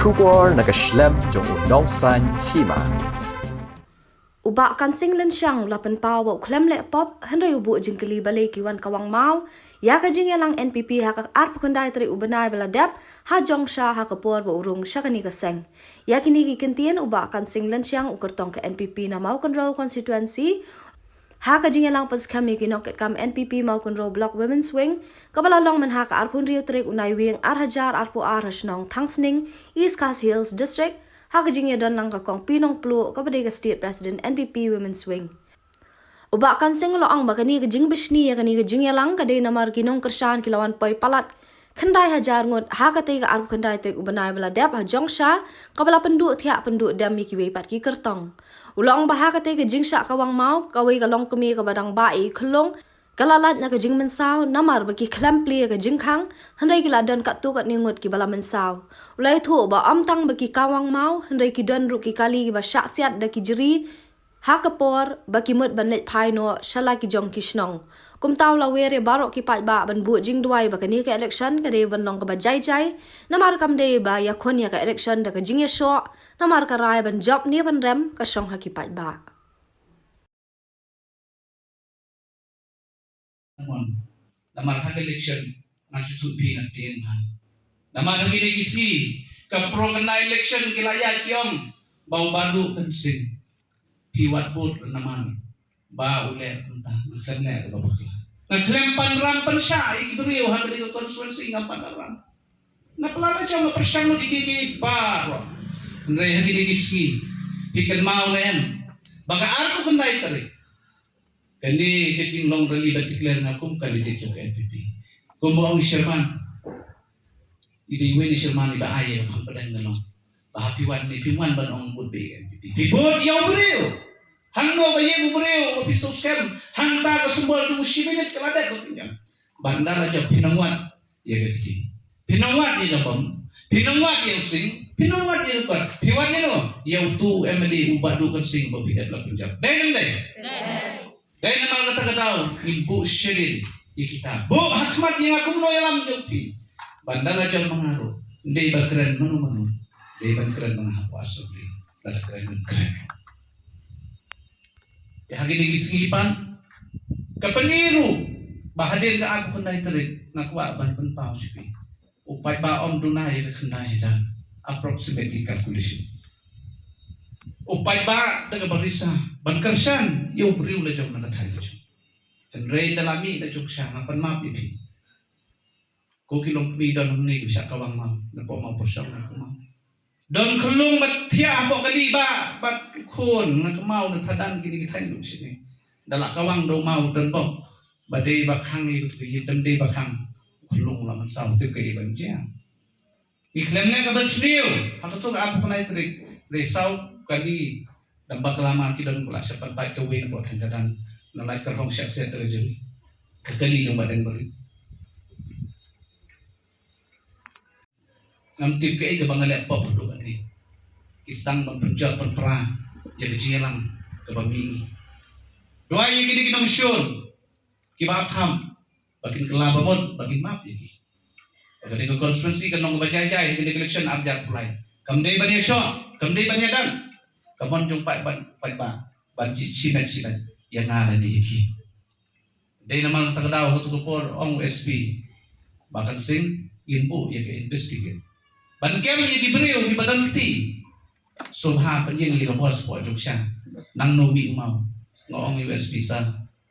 Shubor nakaslem jong udongsan hima. Uba kan singlen siang lapan pawa klem le pop henry ubu jingkeli balai kiwan kawang mau ya ka jing yalang NPP ha ka arp kundai tri ubenai bala dap ha jong sha ha ka por ba urung sha kani ka seng ya kini ki kentien uba kan singlen siang ukertong ke NPP na mau kan raw constituency ha ka jing yalang pas kami ki noket kam NPP mau kan raw block women's wing kabala long man ha ka arpun riu tri unai wing ar hajar arpu ar hasnong thangsning East Coast Hills district Hakajingya don lang kakong pinong plu kapag ka state president NPP Women's Wing. Uba kan sing lo ang bakani ka jing bishni ya kani ka jing yalang kaday namar kinong kersaan kilawan poy palat. Kandai hajar ngot hakatay ka arp kandai trik ubanay bala dep ha jong sha kabala pendu tiak pendu dam mi kiwe pat ki kertong. Ulong ba hakatay ka jing sha kawang mau kaway kalong kami ka badang bai kelong kalalat na ka jing mensaw namar baki klempli ka jing khang handai kila don kat tu kat ningut ki bala mensaw ulai thu ba amtang baki kawang mau handai ki don ru ki kali ba syak siat da ki jeri ha kapor baki mut ban let phai no shala ki jong kishnong kum taw la were barok ki pat ba ban bu jing duai ba kani ka election ka de ban long ka ba jai jai namar kam de ba ya khon ya ka election da ka jing ya sho namar ka rai ban job ni ban rem ka shong ha ki pat ba Naman hak election nang sutupi nak tienhan. Naman hak legisi ke pro kena election kilaya kiom bau badu pensing piwat bot naman ba ule entah kena ba bakla. Nak lempan ram pensya ikberiu hak di konstituensi ngapan ram. Nak pelala cuma persang di gigi bar. Ndai hak legisi pikir mau nen. Baka aku kena itari. Kandi kecing long rally batikler ngakum kali dito ke NPP. Kumbo ang Sherman. Idi weni Sherman iba aye ang padang nalong. Bahapiwan ni piwan ban ang budbe NPP. Pibot yaw breo. Hangno ba yeng breo opiso scam. Hangta ka sumbol tu sibinet kalada ko tinggal. Bandar aja pinangwat ya gati. Pinangwat ya jabam. Pinangwat ya using. Pinangwat ya upat. Piwan ya no. Yaw tu MLA ubadu kan sing babidat la Punjab. Dai. Dahil naman kata-kataw, ibu Sherin, kita. Bu, hakmat yang aku mau yalam jopi. Bandara jauh mengaruh. Hindi ba keren manu-manu. Hindi ba keren mga hapwas. Hindi keren. Ya hagi digisipan. Kapaniru. Bahadir ka ako kunay tarik. Nakuha ba ng pao sipi. Upay ba om dunay kunay dyan. Approximately calculation. Upay ba daga barisa bankarsan yung beriu la jom nakatayo dan rey dalami na jom siya ngapan mapipi ko kilong pidon ni bisa kawang mam na po mau persang na kuma don kulung batia po kali ba bat kun na kamau na tadan gini kita lu sini dalak kawang do mau don po badai bakang ni tu dan dei bakang kulung la man saw tu ke ibanja iklemnya ka basriu hato to apa kunai trik resau kali dampak lama kita dan kelas seperti kawin buat hendaran nalai kerhong siap-siap terjadi kekali yang badan beri ngamtip ke bangalek pop dulu kali istang memperjat perperang jadi cilang ke bami doa yang gini kita musyun kibat ham bakin kelabamon bakin maaf jadi jadi ke konstitusi kan nong bajai-jai di election arjar pulai kamdei banyak syok kamdei banyak dan kamon jumpa ban sinan yang ada di hiki. Dari nama terdaw hutu kupor ong SP bahkan sing inpo ya ke investigate. Ban kem yang diberi di badan ti. Subha penjeng di bos po juksya nang nobi mau ngong USP sa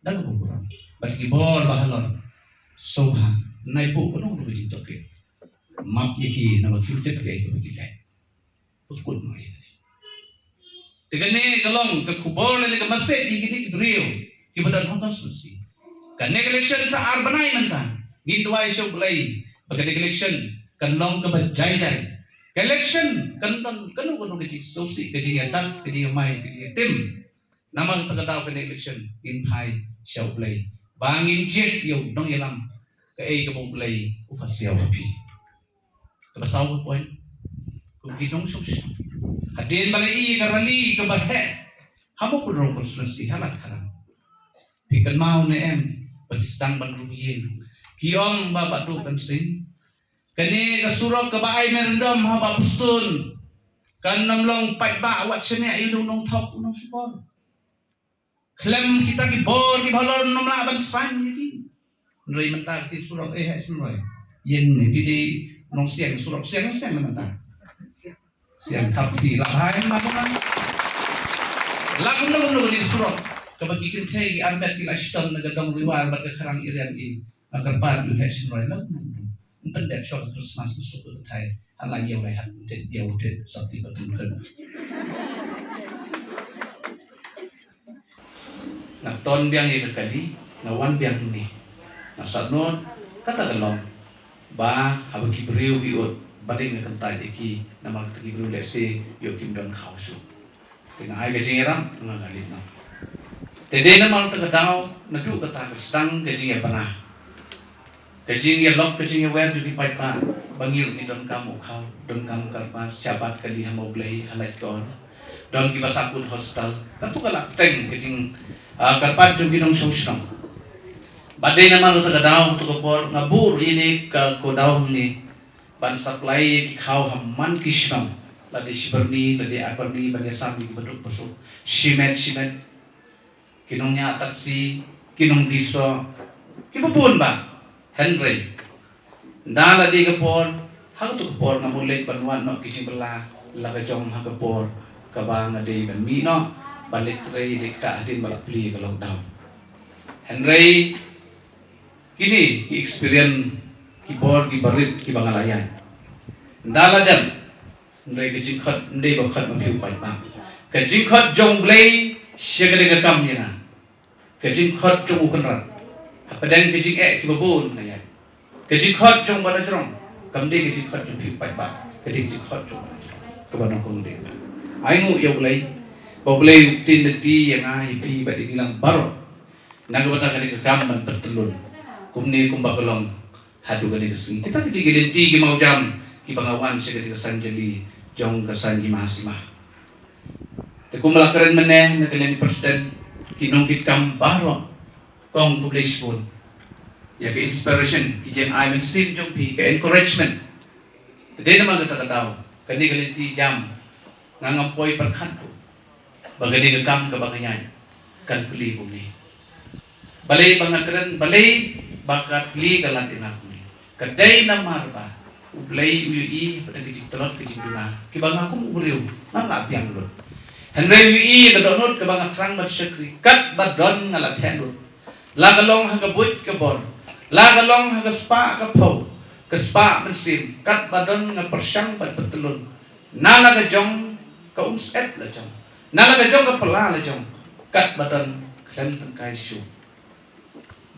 dan kuburan. Ban kibor bahalon. Subha naipo penuh begitu toke. Map iki nama future ke itu begitu. Pukul mo ini. Tegane kalong ke kubor le ke masjid ini drill ke badan konstitusi. Kan election sa arbanai nanta. Gindwai show play. Bagai election kan long ke bajai. Election kan kono ke sosi ke jingatan ke mai ke tim. Namang tagatao ke election in high show play. Bangin jet yo dong yalam ke ke mo play upasyaw api. Tersaw ko point. Kung ginong sosi. Hadin balai karali ke bahet. Hamu pun rong konstitusi halat karang. Pikan mau ne em. Pakistan ban rumiyin. Kiong bapak tu kan sing. Kani kasurok kabaay merendam ha bapustun. Kan namlong pai ba awat sene ayu nong thok nong supor. Klem kita ki bor ki balor nom la ban san ki. Nrei mentar ti surok hai sunroi. Yen ni di nong siang surok siang mentar. Siang thap ti la hai ma kan. Lagu nong di surok. Kabagi kin thai ki arbet ki ashtam nagadang riwar ba kerang irian i. Agar par du hai sunroi la. Pendek shot terus masuk suku Thai. Alang yang lehat dia udah sakti betul kan. Nak ton biang ini kali, nawan biang ini. Nak satnot kata gelom, bah habis kibriu biut, bading nak kentai iki, nama kita kibriu lesi, yo kim don kau su. Tengah ay gajing eram, tengah galit na. Tede nama tengah dau, nadu kata kesang gajing panah. Kajing ya lok kajing ya wer jadi pai pa bangil ni don kamu kau don kamu karpas sabat kali hamau blai halat kon don ki basakun hostel katu kala teng kajing karpat jung binong sosnong badai nama lu tagadau tu kopor ngabur ini ke kodau ni ban supply ki kau hamman kisnong ladi siberni ladi aparni bagi sami beduk besuk simen kinongnya taksi kinong diso kipapun ba Henry, dala di kapor, hang tu kapor ngamulit banwan no kising bela, laga jom hang kapor, kabang adi ban mi no, balik tray dikta adin balak pli kalau down. Henry, kini ki experience ki bor ki barit ki bangalayan. Dala jam, Henry kajing khat, Henry bakat mapiu pai pa. Kajing khat jong blay, siya kadang kam niya na. Kajing khat jong ukenrat. Padang kejik ki babon naya. Kejik khot jong bala jrong. Kamde kejik khot jong piu pai ba. Kejik khot jong. Kabanong kong de. Ai ngu yo blai. Bo blai tin deti yang ai pi ba dibilang baro. Naga bata kali kam man pertelun. Kumni kumbagelong hadu kali kesing. Kita kali gelenti ki mau jam ki pangawan segala kesan jeli jong kesan ki mahasimah. Teku melakaran meneh na kalian persen kinong kit kam baro. Kong publish pun. Ya ke inspiration, kijen I men sim jong pi ke encouragement. Jadi nama kita tahu, kani galinti jam, ngangapoy perkhan tu. Bagani gekam ke banganyan, kan peli bumi. Balai bangakran, balai bakat peli galan inak bumi. Kedai nama apa? Ublai UI pada kijik telot kijik duna. Kibangaku uburiu, nama apiang lut. Henry UI kedonot kebangat terang bersyakri, kat badon ngalat henut. Lagalong hagabut kebor, lagalong hagaspa kapau, kaspa mensim, kat badan ngapersyang bad pertelun, nalaga jong kaumset la jong, nalaga jong kapela la jong, kat badan klem tengkai syu.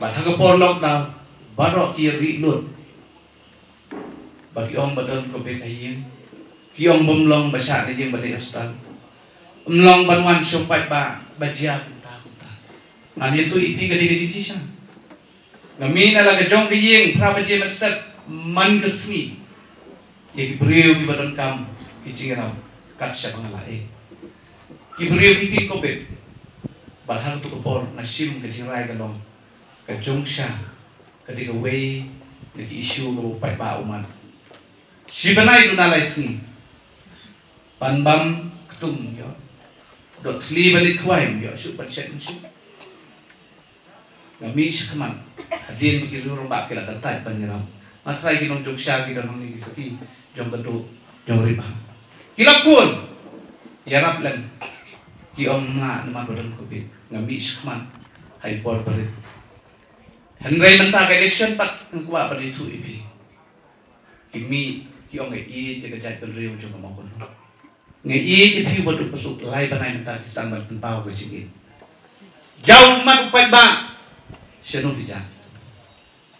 Bad hagapor lockdown, barok kiri lut, bagi om badan kobet ayin, kiong bumlong basak ni jeng balik astal, umlong banwan syumpai ba bajia. Nani tu ipi gadi gadi cisha. Nami na laga jong kiyeng prabaje master man kesmi. Ye kibriu ki badan kam kicingaraw kat siya pangalae. Kibriu kiti kopet. Balhang tu kopor na sim kajiray galong. Kajong siya kadi gaway naki issue go pai ba uman. Sibanay dunalay sni. Panbam ketung yo. Dot li balik kwaim yo su pancet su. Kami sekeman hadir begitu rombak kila tentai penyeram. Matrai kinong jong sya kita nong ni saki jong keduk jong riba. Kila pun yarap lang ki om na nama badan covid ngami sekeman hai por berit. Henry mentah election pat ngkuwa pada itu ipi. Kimi ki om ngai jaga jai penriu jong maupun. Ngai ipi bodoh pasuk lai banai mentah kisang bertempau ke sini. Jauh mat upai ba. Seno bija.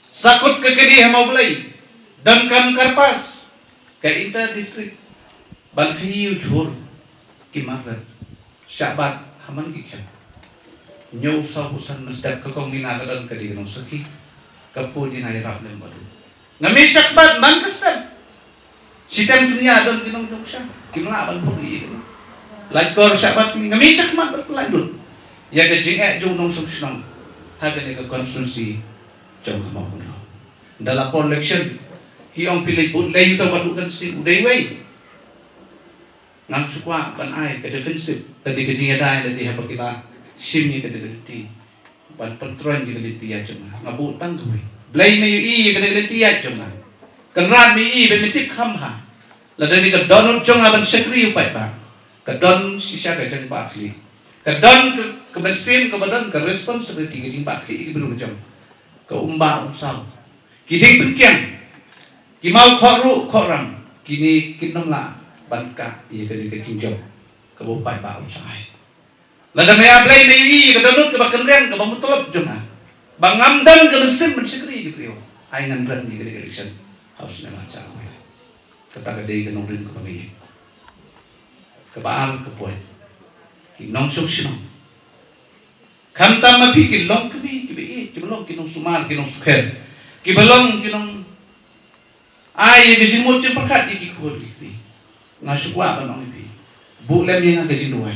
Sakut ke kedi hamau belai. Damkam karpas. Ke inter distrik. Ban khiu jhur. Kimarat. Syabat haman ki khem. Nyau sa husan mestap ke kong mina kadan kedi kenong saki. Kapu di nai rap lem badu. Ngami syakbat man kestan. Sitem senya don kinong joksha. Kimla ban puri. Laikor syabat ngami syakmat berpelandun. Ya ke jingat jung nong sungsnong. Haga ni ke konsumsi jom kemau dalam election ki ong pilih but lay to wat kan si udai wei ngang sukwa ban ai ke defensif tadi ke jinga dai tadi apa kita sim ni ke ti ban patron ji ke ti ya cuma ngabu tang tu lay me i ke ti ya cuma kan ran me i ben tip kham ha la tadi ke don chong ban sekri upai ba ke don sisa ke jeng ba kli ke don ke bensin ke badan ke responsibility ke jing ba kli ke belum jam ke umba usam kiding penkiang kimau khoru khoram kini kinom la banka ia ke jinjong ke bopai ba usai la da me ablay me i ke donut ke bakan riang ke bamutolop jona bangamdan ke mesin mensekri gitu yo ai nan ran ni ke election house na macam kata ke nong rin ke pami ke baal ke poin ki nong sok sinong kam tam ma pi ki long ke bi ki belong ki nong sumar ki nong sukher ki belong ki nong ai ke jimut je pakat ki khod ki ngasukwa ba nong bi bu lem yang ke jinduai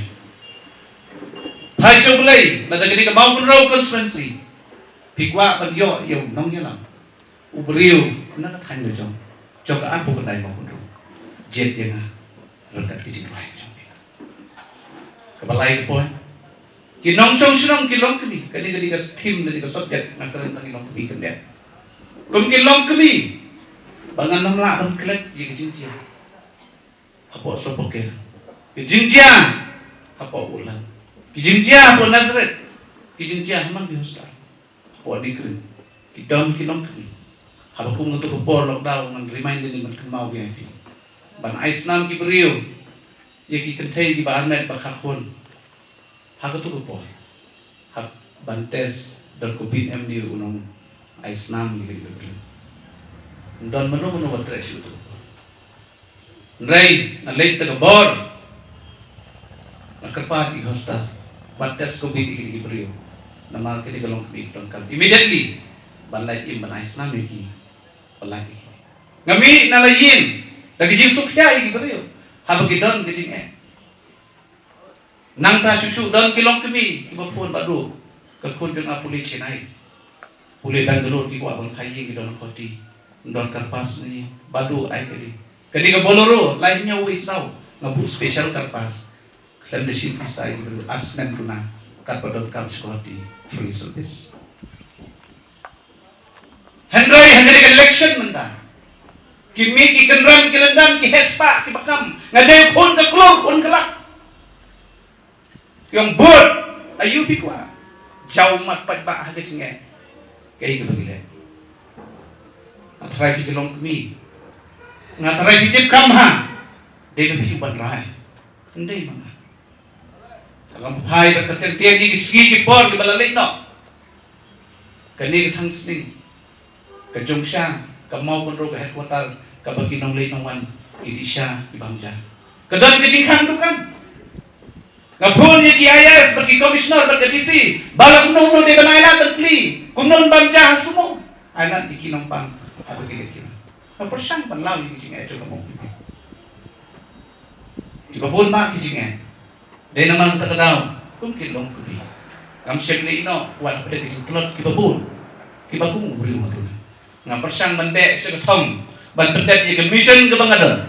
thai so blai la da ke mau pun rau constituency pi kwa ban yo yo nong ye lam ubriu na ka than jong cho ka apu ka dai mau pun rau jet yang rekat ke jinduai ke balai ke poin ki nong song sinong ki long kemi kadi ka thim kadi ka subject na karen tang long kemi kende kum ki long kemi bangan nam la ban klet ye ki jinjia apo so poker ki jinjia apo ulan ki jinjia apo nazret ki jinjia man bi hosta apo dikrin ki dom ki long kemi haba kum ngoto ko por lockdown man remind ni man kemau ge ban aisnam ki brio ye ki kentai di bahamet bakhakon hak tu ko hak bantes dan kubin MD unong aisnam ni gitu don mano batres itu nrai na late ta bor na kerpati hosta bantes kubin iki brio nama ke di galong kubin tongkam immediately banlai im ban aisnam iki palagi ngami na layin lagi jing sukya iki brio habagi don gijing nang ta susu don kilong kemi kibapun badu ke kun dengan puli Chinai puli Bangalore ki kwa bang khai ki don khoti don karpas ni badu ai kedi ke boloro lainnya wisau ngabu special karpas dan di sini saya itu asnen tuna karpadon kam skoti free service Henry election menta kimi ki kenran ki lendan ki hespa ki bakam ngadai pun ke klor pun kelak yang buat ayu pikwa jauh mat pat ba ha ke cinge kai ke bagile atrai ki long kemi ngatrai bitip kam ha de ke pi ban rai ndai manga sagam phai ba katen tie ki ski ki por ki balalai no kani ke thang sing ke jongsha ke mau kon ro ke headquarter ke bagi nong lei nong wan ki disha ki bangja kedan ke jingkhang tu kan ngapun ye KIS bagi komisioner bagi DC balak nong de banailan terpilih kumnon bamja sumo anak ikinong pang atau kira-kira persyang panlaw yung kijing ito kamu ibabon ma kijing de naman takadaw kung kilong kubi kam syekli ino wala pada kijing telot kibabon kibagong ubri mo nga persyang manbe sa katong ban pendep ye mission ke bangadon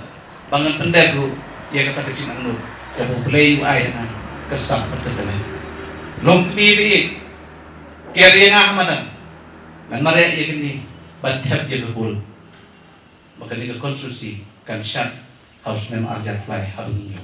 bangan pendep ru ye kata kijing anu kamu play UI na kesam perketelan long pibi kiri nga hamadan nan mare ye kini bantap ye gul maka ni konstruksi kan syat house mem arjat fly habis ni